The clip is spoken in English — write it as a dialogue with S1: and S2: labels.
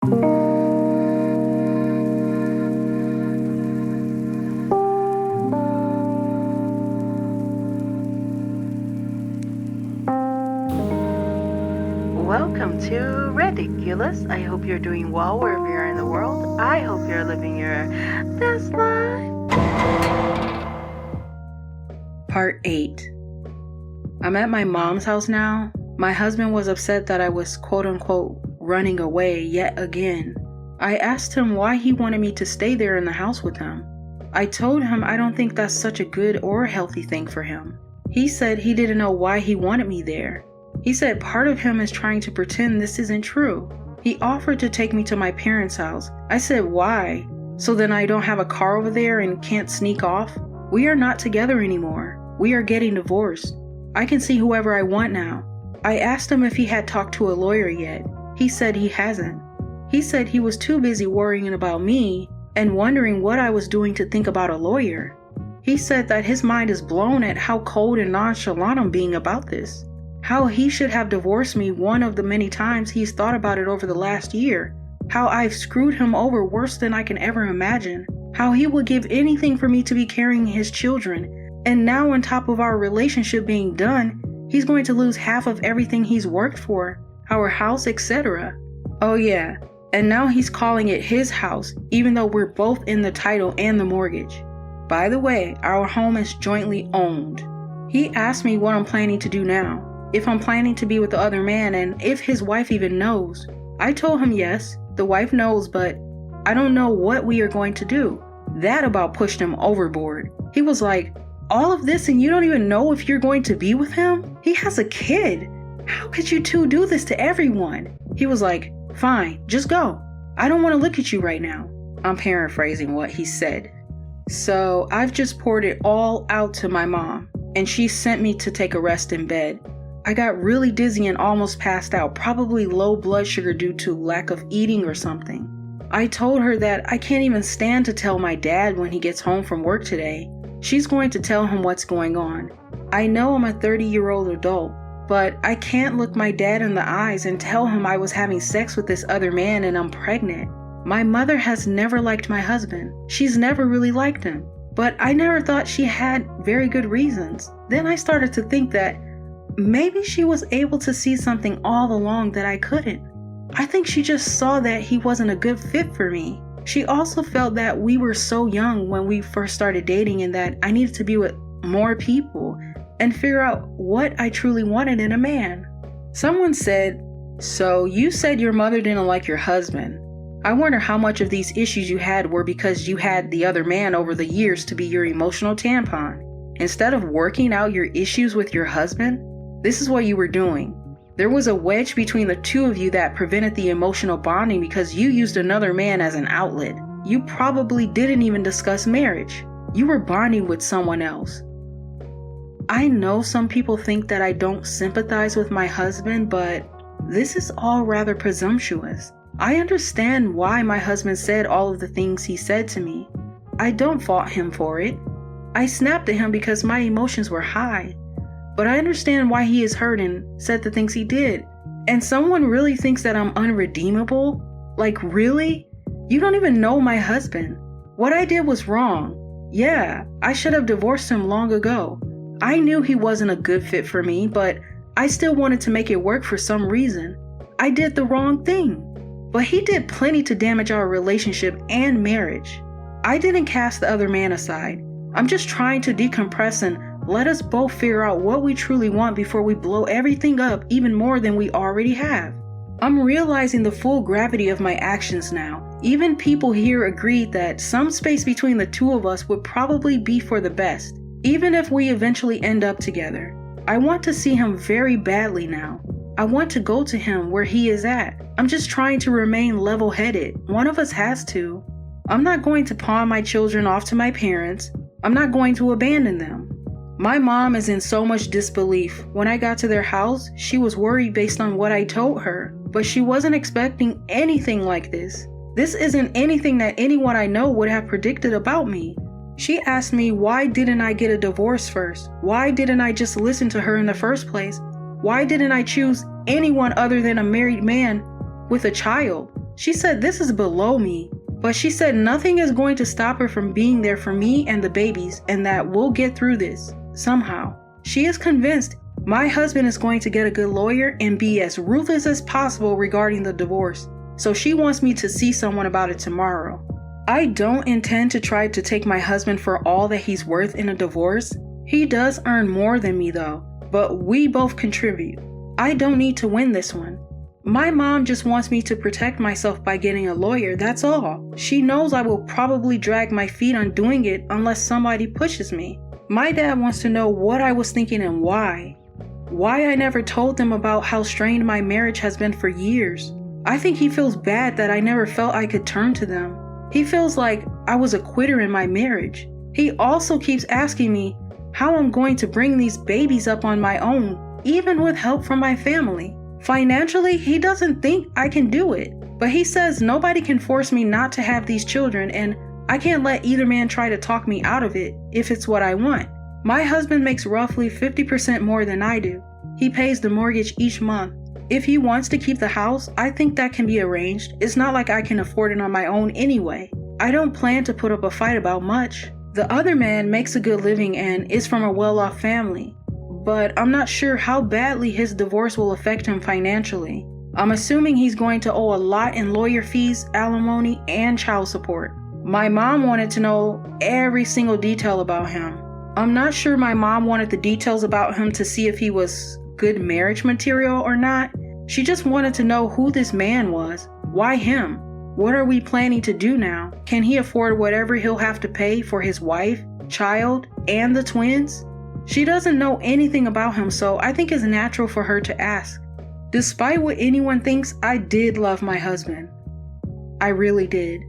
S1: Welcome to Ridiculous. I hope you're doing well wherever you're in the world. I hope you're living your best life. Part 8. I'm at my mom's house now. My husband was upset that I was quote-unquote running away yet again. I asked him why he wanted me to stay there in the house with him. I told him I don't think that's such a good or healthy thing for him. He said he didn't know why he wanted me there. He said part of him is trying to pretend this isn't true. He offered to take me to my parents' house. I said why? So then I don't have a car over there and can't sneak off? We are not together anymore. We are getting divorced. I can see whoever I want now. I asked him if he had talked to a lawyer yet. He said he hasn't. He said he was too busy worrying about me and wondering what I was doing to think about a lawyer. He said that his mind is blown at how cold and nonchalant I'm being about this. How he should have divorced me one of the many times he's thought about it over the last year. How I've screwed him over worse than I can ever imagine. How he would give anything for me to be carrying his children. And now on top of our relationship being done, he's going to lose half of everything he's worked for. Our house, etc. Oh yeah, and now he's calling it his house, even though we're both in the title and the mortgage. By the way, our home is jointly owned. He asked me what I'm planning to do now. If I'm planning to be with the other man and if his wife even knows. I told him yes, the wife knows, but I don't know what we are going to do. That about pushed him overboard. He was like, all of this and you don't even know if you're going to be with him? He has a kid. How could you two do this to everyone? He was like, fine, just go. I don't want to look at you right now. I'm paraphrasing what he said. So I've just poured it all out to my mom, and she sent me to take a rest in bed. I got really dizzy and almost passed out, probably low blood sugar due to lack of eating or something. I told her that I can't even stand to tell my dad when he gets home from work today. She's going to tell him what's going on. I know I'm a 30-year-old adult, but I can't look my dad in the eyes and tell him I was having sex with this other man and I'm pregnant. My mother has never liked my husband. She's never really liked him, but I never thought she had very good reasons. Then I started to think that maybe she was able to see something all along that I couldn't. I think she just saw that he wasn't a good fit for me. She also felt that we were so young when we first started dating and that I needed to be with more people and figure out what I truly wanted in a man. Someone said, so you said your mother didn't like your husband. I wonder how much of these issues you had were because you had the other man over the years to be your emotional tampon. Instead of working out your issues with your husband, this is what you were doing. There was a wedge between the two of you that prevented the emotional bonding because you used another man as an outlet. You probably didn't even discuss marriage. You were bonding with someone else. I know some people think that I don't sympathize with my husband, but this is all rather presumptuous. I understand why my husband said all of the things he said to me. I don't fault him for it. I snapped at him because my emotions were high. But I understand why he is hurt and said the things he did. And someone really thinks that I'm unredeemable? Like, really? You don't even know my husband. What I did was wrong. Yeah, I should have divorced him long ago. I knew he wasn't a good fit for me, but I still wanted to make it work for some reason. I did the wrong thing. But he did plenty to damage our relationship and marriage. I didn't cast the other man aside. I'm just trying to decompress and let us both figure out what we truly want before we blow everything up even more than we already have. I'm realizing the full gravity of my actions now. Even people here agreed that some space between the two of us would probably be for the best, even if we eventually end up together. I want to see him very badly now. I want to go to him where he is at. I'm just trying to remain level-headed. One of us has to. I'm not going to pawn my children off to my parents. I'm not going to abandon them. My mom is in so much disbelief. When I got to their house, she was worried based on what I told her, but she wasn't expecting anything like this. This isn't anything that anyone I know would have predicted about me. She asked me why didn't I get a divorce first? Why didn't I just listen to her in the first place? Why didn't I choose anyone other than a married man with a child? She said this is below me, but she said nothing is going to stop her from being there for me and the babies, and that we'll get through this somehow. She is convinced my husband is going to get a good lawyer and be as ruthless as possible regarding the divorce, so she wants me to see someone about it tomorrow. I don't intend to try to take my husband for all that he's worth in a divorce. He does earn more than me though, but we both contribute. I don't need to win this one. My mom just wants me to protect myself by getting a lawyer, that's all. She knows I will probably drag my feet on doing it unless somebody pushes me. My dad wants to know what I was thinking and why. Why I never told them about how strained my marriage has been for years. I think he feels bad that I never felt I could turn to them. He feels like I was a quitter in my marriage. He also keeps asking me how I'm going to bring these babies up on my own, even with help from my family. Financially, he doesn't think I can do it, but he says nobody can force me not to have these children, and I can't let either man try to talk me out of it if it's what I want. My husband makes roughly 50% more than I do. He pays the mortgage each month. If he wants to keep the house, I think that can be arranged. It's not like I can afford it on my own anyway. I don't plan to put up a fight about much. The other man makes a good living and is from a well-off family, but I'm not sure how badly his divorce will affect him financially. I'm assuming he's going to owe a lot in lawyer fees, alimony, and child support. My mom wanted to know every single detail about him. I'm not sure my mom wanted the details about him to see if he was good marriage material or not. She just wanted to know who this man was. Why him? What are we planning to do now? Can he afford whatever he'll have to pay for his wife, child, and the twins? She doesn't know anything about him, so I think it's natural for her to ask. Despite what anyone thinks, I did love my husband. I really did.